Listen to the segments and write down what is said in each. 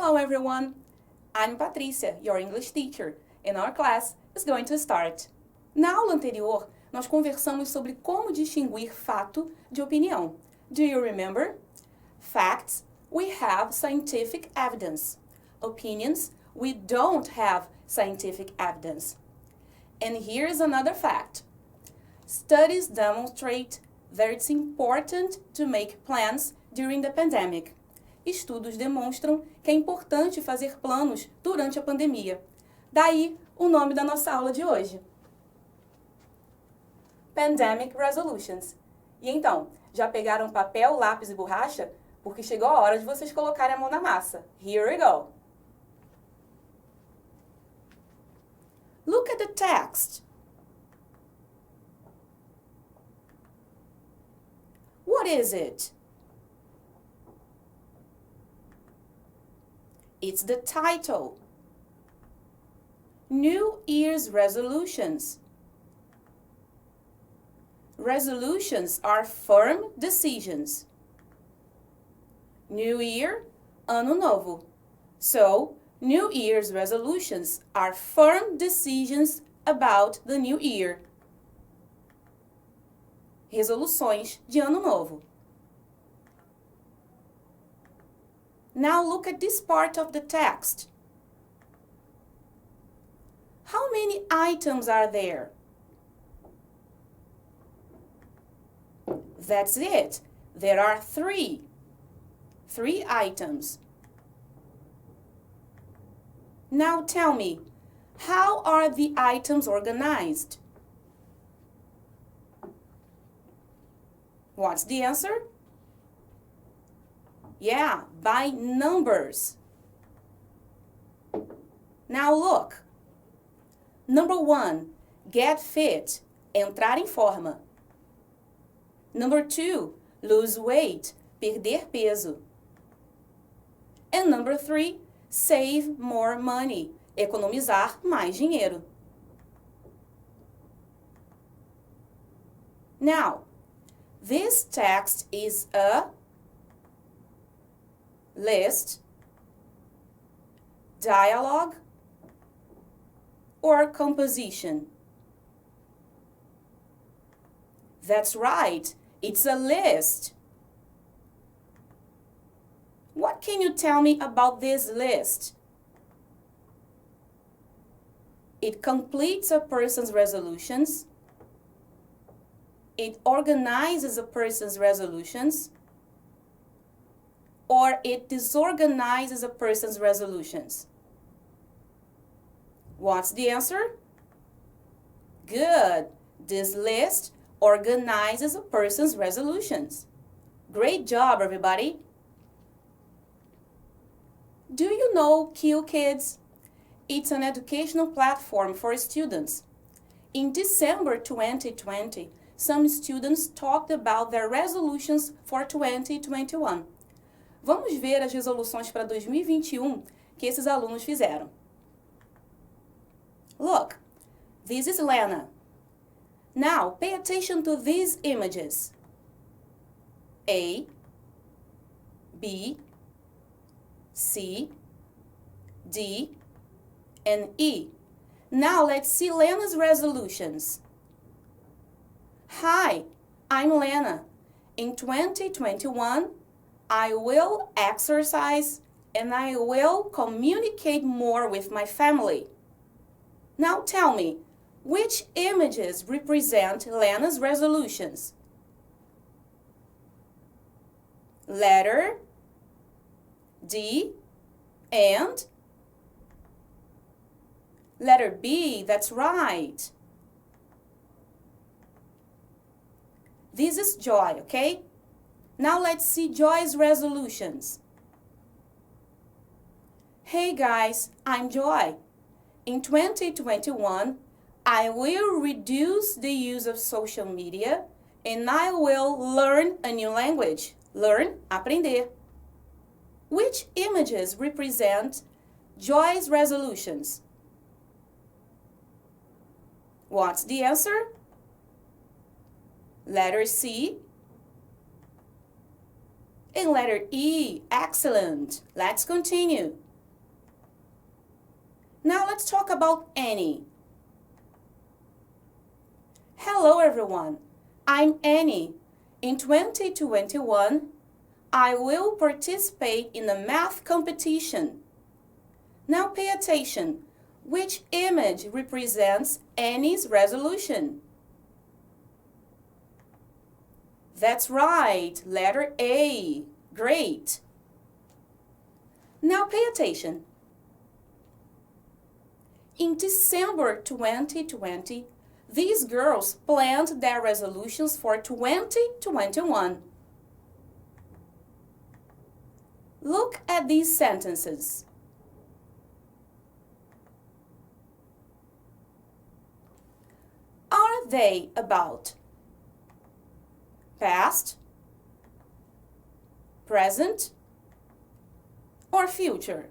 Hello everyone, I'm Patrícia, your English teacher, and our class is going to start. Na aula anterior, nós conversamos sobre como distinguir fato de opinião. Do you remember? Facts, we have scientific evidence. Opinions, we don't have scientific evidence. And here's another fact. Studies demonstrate that it's important to make plans during the pandemic. Estudos demonstram que é importante fazer planos durante a pandemia. Daí, o nome da nossa aula de hoje. Pandemic Resolutions. E então, já pegaram papel, lápis e borracha? Porque chegou a hora de vocês colocarem a mão na massa. Here we go. Look at the text. What is it? It's the title. New Year's Resolutions. Resolutions are firm decisions. New Year, Ano Novo. So, New Year's resolutions are firm decisions about the new year. Resoluções de Ano Novo. Now look at this part of the text. How many items are there? That's it. There are three. 3 items. Now tell me, how are the items organized? What's the answer? Yeah, by numbers. Now look. Number 1, get fit, entrar em forma. Number 2, lose weight, perder peso. And number 3, save more money, economizar mais dinheiro. Now, this text is a list, dialogue, or composition. That's right, it's a list. What can you tell me about this list? It completes a person's resolutions. It organizes a person's resolutions. Or it disorganizes a person's resolutions. What's the answer? Good. This list organizes a person's resolutions. Great job, everybody. Do you know Q Kids? It's an educational platform for students. In December 2020, some students talked about their resolutions for 2021. Vamos ver as resoluções para 2021 que esses alunos fizeram. Look, this is Lena. Now, pay attention to these images. A, B, C, D, and E. Now let's see Lena's resolutions. Hi, I'm Lena. In 2021, I will exercise and I will communicate more with my family. Now tell me, which images represent Lena's resolutions? Letter D and letter B, that's right. This is Joy, okay? Now let's see Joy's resolutions. Hey guys, I'm Joy. In 2021, I will reduce the use of social media and I will learn a new language. Learn, aprender. Which images represent Joy's resolutions? What's the answer? Letter C and letter E. Excellent. Let's continue. Now let's talk about Annie. Hello everyone, I'm Annie. In 2021, I will participate in a math competition. Now pay attention. Which image represents Annie's resolution? That's right, letter A. Great. Now pay attention. In December 2020, these girls planned their resolutions for 2021. Look at these sentences. Are they about past, present, or future?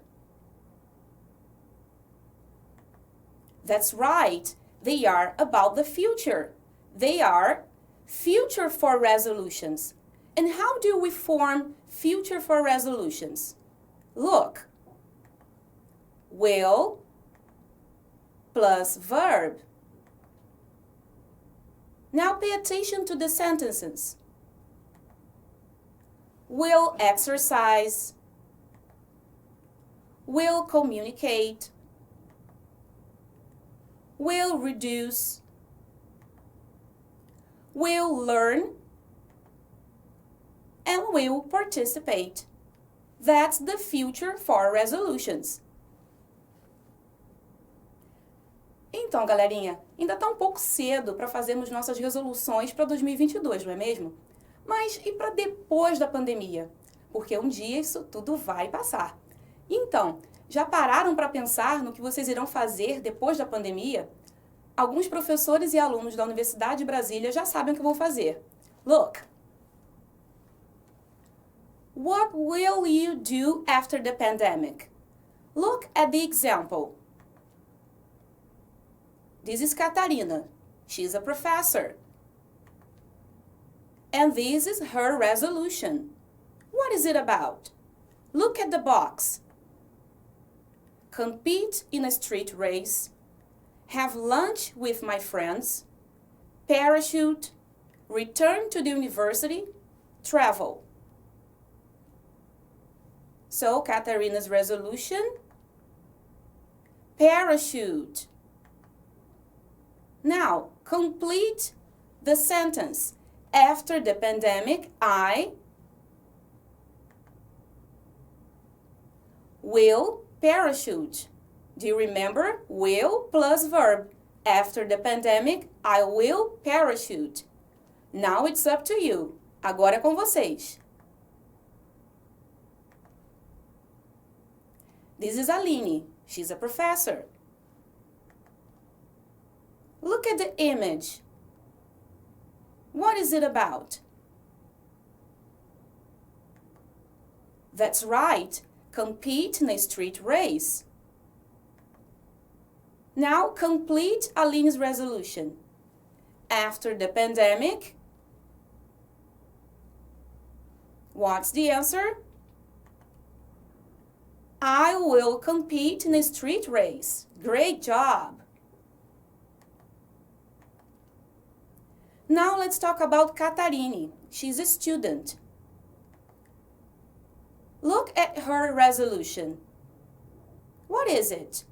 That's right, they are about the future. They are future for resolutions. And how do we form future for resolutions? Look, will plus verb. Now pay attention to the sentences. Will exercise, will communicate, will reduce, will learn, and will participate. That's the future for resolutions. Então, galerinha, ainda está um pouco cedo para fazermos nossas resoluções para 2022, não é mesmo? Mas e para depois da pandemia? Porque um dia isso tudo vai passar. Então, já pararam para pensar no que vocês irão fazer depois da pandemia? Alguns professores e alunos da Universidade de Brasília já sabem o que vão fazer. Look! What will you do after the pandemic? Look at the example. This is Catarina. She's a professor. And this is her resolution. What is it about? Look at the box. Compete in a street race, have lunch with my friends, parachute, return to the university, travel. So, Catarina's resolution, parachute. Now, complete the sentence. After the pandemic, I will parachute. Do you remember? Will plus verb. After the pandemic, I will parachute. Now it's up to you. Agora é com vocês. This is Aline. She's a professor. Look at the image. What is it about? That's right. Compete in a street race. Now complete Aline's resolution. After the pandemic, what's the answer? I will compete in a street race. Great job! Now let's talk about Catarine. She's a student. Look at her resolution. What is it?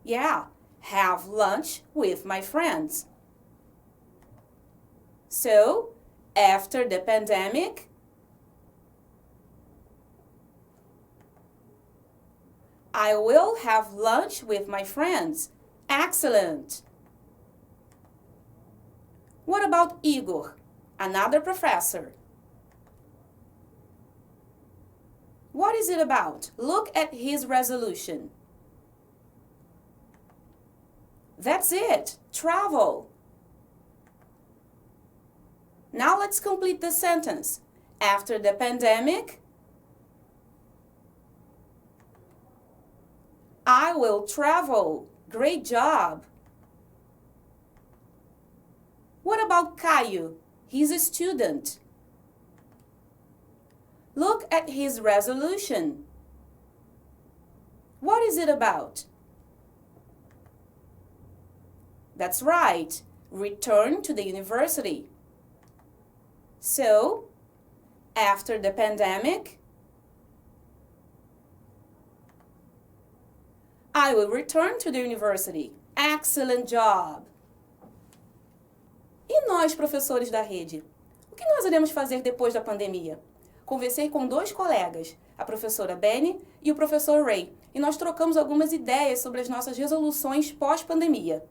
Yeah, have lunch with my friends. So, after the pandemic, I will have lunch with my friends. Excellent! What about Igor, another professor? What is it about? Look at his resolution. That's it. Travel. Now let's complete the sentence. After the pandemic, I will travel. Great job. What about Caio? He's a student. Look at his resolution. What is it about? That's right. Return to the university. So, after the pandemic, I will return to the university. Excellent job! E nós, professores da rede? O que nós iremos fazer depois da pandemia? Conversei com dois colegas, a professora Benny e o professor Ray, e nós trocamos algumas ideias sobre as nossas resoluções pós-pandemia.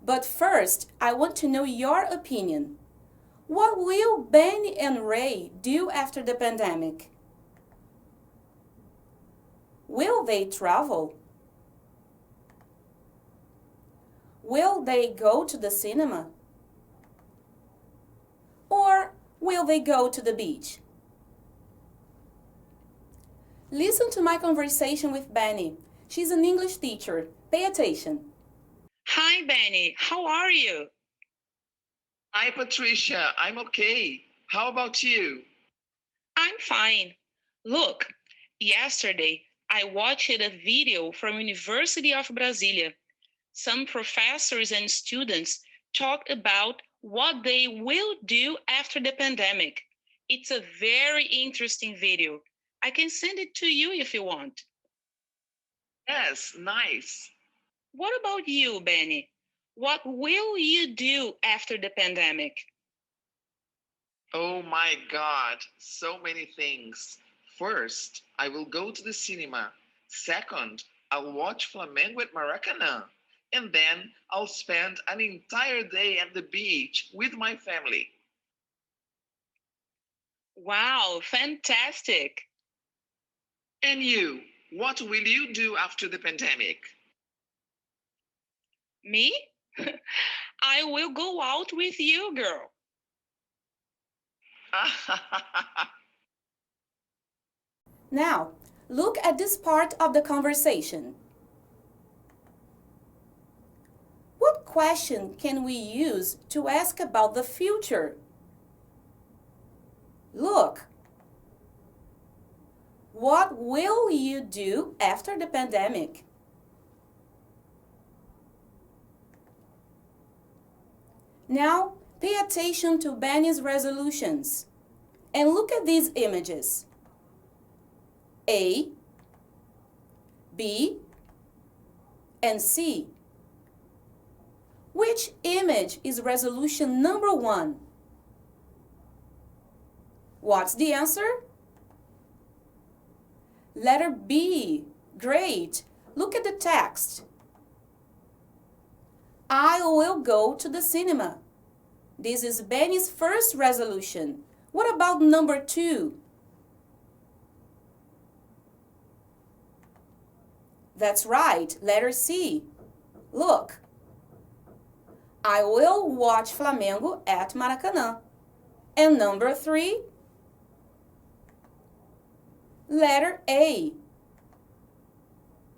But first, I want to know your opinion. What will Benny and Ray do after the pandemic? Will they travel? Will they go to the cinema? Or will they go to the beach? Listen to my conversation with Benny. She's an English teacher. Pay attention. Hi, Benny. How are you? Hi, Patricia. I'm okay. How about you? I'm fine. Look, yesterday I watched a video from University of Brasilia. Some professors and students talked about what they will do after the pandemic. It's a very interesting video. I can send it to you if you want. Yes, nice. What about you, Benny? What will you do after the pandemic? Oh my God, so many things. First, I will go to the cinema. Second, I'll watch Flamengo at Maracanã. And then I'll spend an entire day at the beach with my family. Wow, fantastic! And you, what will you do after the pandemic? Me? I will go out with you, girl. Now, look at this part of the conversation. What question can we use to ask about the future? Look. What will you do after the pandemic? Now, pay attention to Benny's resolutions and look at these images. A, B, and C. Which image is resolution number 1? What's the answer? Letter B. Great. Look at the text. I will go to the cinema. This is Benny's first resolution. What about number 2? That's right, letter C. Look. I will watch Flamengo at Maracanã. And number 3? Letter A.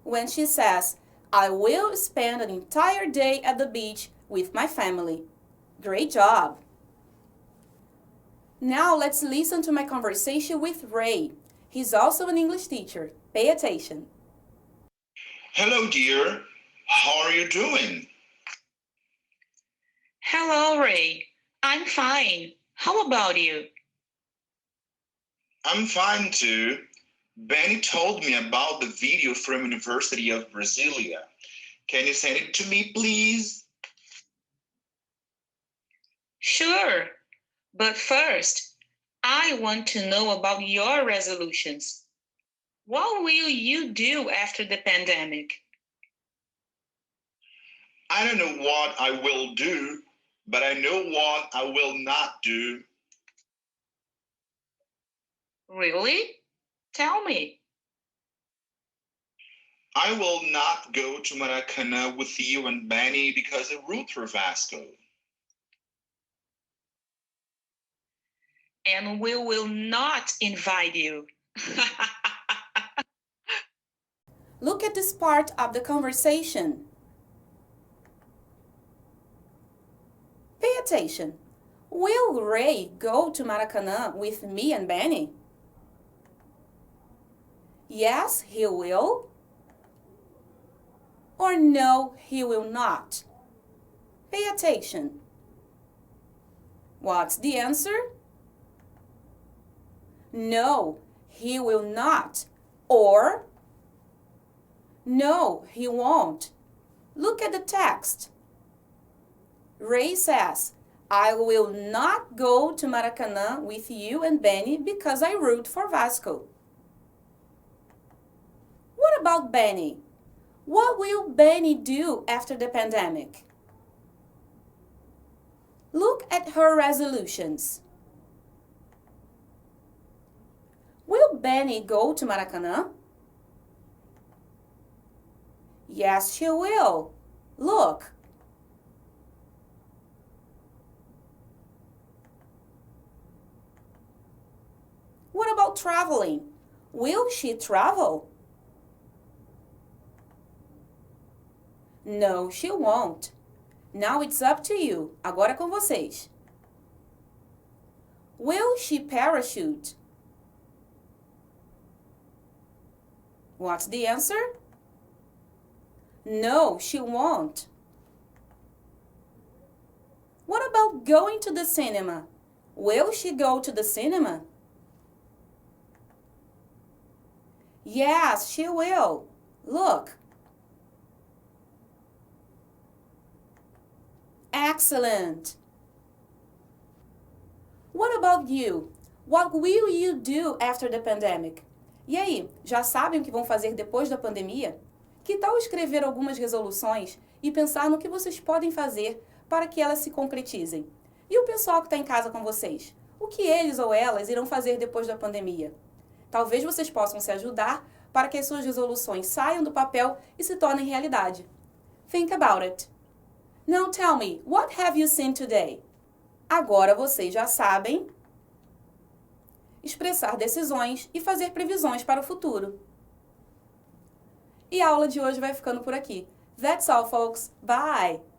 When she says, I will spend an entire day at the beach with my family. Great job! Now let's listen to my conversation with Ray. He's also an English teacher. Pay attention. Hello, dear. How are you doing? Hello, Ray. I'm fine. How about you? I'm fine too. Benny told me about the video from University of Brasilia. Can you send it to me, please? Sure. But first, I want to know about your resolutions. What will you do after the pandemic? I don't know what I will do, but I know what I will not do. Really? Tell me. I will not go to Maracanã with you and Benny because of route for Vasco. And we will not invite you. Look at this part of the conversation. Pay attention. Will Ray go to Maracanã with me and Benny? Yes, he will. Or no, he will not. Pay attention. What's the answer? No, he will not. Or no, he won't. Look at the text. Ray says, I will not go to Maracanã with you and Benny because I root for Vasco. What about Benny? What will Benny do after the pandemic? Look at her resolutions. Will Benny go to Maracanã? Yes, she will. Look. What about traveling? Will she travel? No, she won't. Now it's up to you. Agora é com vocês. Will she parachute? What's the answer? No, she won't. What about going to the cinema? Will she go to the cinema? Yes, she will. Look. Excellent. What about you? What will you do after the pandemic? E aí, já sabem o que vão fazer depois da pandemia? Que tal escrever algumas resoluções e pensar no que vocês podem fazer para que elas se concretizem? E o pessoal que está em casa com vocês? O que eles ou elas irão fazer depois da pandemia? Talvez vocês possam se ajudar para que as suas resoluções saiam do papel e se tornem realidade. Think about it. Now tell me, what have you seen today? Agora vocês já sabem expressar decisões e fazer previsões para o futuro. E a aula de hoje vai ficando por aqui. That's all, folks. Bye!